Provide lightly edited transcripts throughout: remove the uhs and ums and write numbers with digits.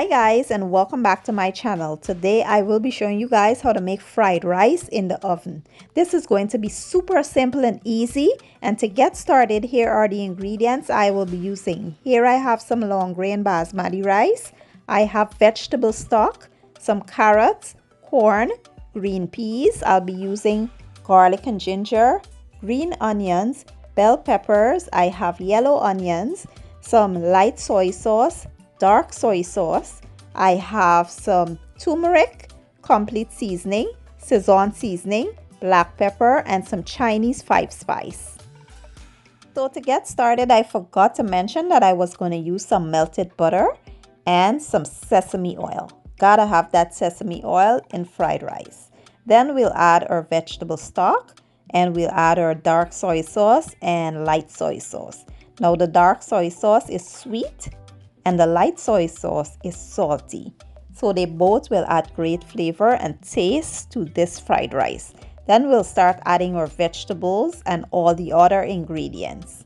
Hi guys, and welcome back to my channel. Today I will be showing you guys how to make fried rice in the oven. This is going to be super simple and easy, and to get started, here are the ingredients I will be using. Here I have some long grain basmati rice. I have vegetable stock, some carrots, corn, green peas. I'll be using garlic and ginger, green onions, bell peppers. I have yellow onions, some light soy sauce, dark soy sauce. I have some turmeric, complete seasoning, sazon seasoning, black pepper, and some Chinese 5-spice. So to get started, I forgot to mention that I was going to use some melted butter and some sesame oil. Gotta have that sesame oil in fried rice. Then we'll add our vegetable stock, and we'll add our dark soy sauce and light soy sauce. Now the dark soy sauce is sweet and the light soy sauce is salty. So they both will add great flavor and taste to this fried rice. Then we'll start adding our vegetables and all the other ingredients.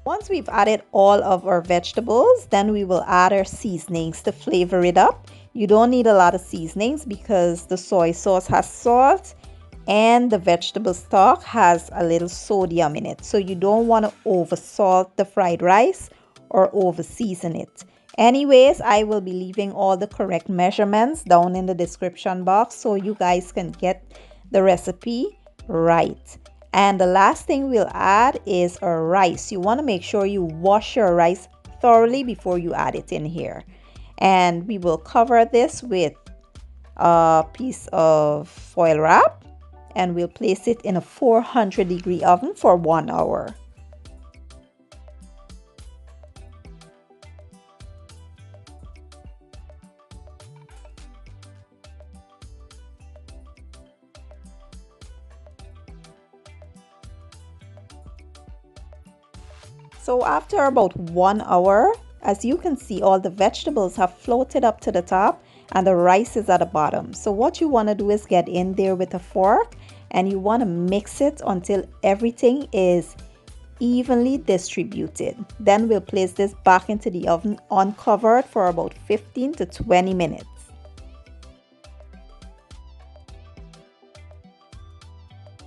Once we've added all of our vegetables, then we will add our seasonings to flavor it up. You don't need a lot of seasonings because the soy sauce has salt and the vegetable stock has a little sodium in it. So you don't want to over salt the fried rice or over season it. Anyways, I will be leaving all the correct measurements down in the description box so you guys can get the recipe right. And the last thing we'll add is our rice. You want to make sure you wash your rice thoroughly before you add it in here. And we will cover this with a piece of foil wrap, and we'll place it in a 400-degree oven for 1 hour. So after about 1 hour, as you can see, all the vegetables have floated up to the top and the rice is at the bottom. So what you want to do is get in there with a fork and you want to mix it until everything is evenly distributed. Then we'll place this back into the oven uncovered for about 15 to 20 minutes.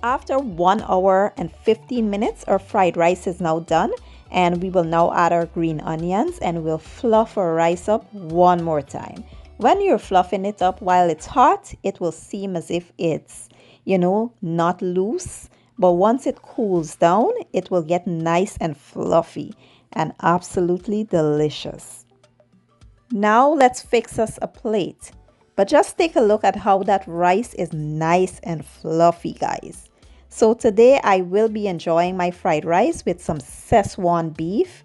After 1 hour and 15 minutes, our fried rice is now done. And we will now add our green onions and we'll fluff our rice up one more time. When you're fluffing it up while it's hot, it will seem as if it's, not loose. But once it cools down, it will get nice and fluffy and absolutely delicious. Now let's fix us a plate. But just take a look at how that rice is nice and fluffy, guys. So today I will be enjoying my fried rice with some Szechuan beef.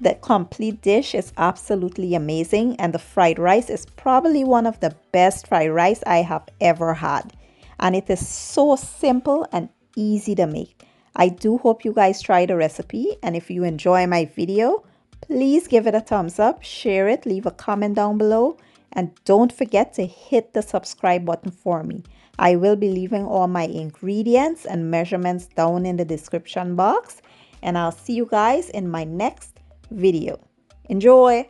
The complete dish is absolutely amazing, and the fried rice is probably one of the best fried rice I have ever had. And it is so simple and easy to make. I do hope you guys try the recipe, and if you enjoy my video, please give it a thumbs up, share it, leave a comment down below, and don't forget to hit the subscribe button for me. I will be leaving all my ingredients and measurements down in the description box, and I'll see you guys in my next video. Enjoy!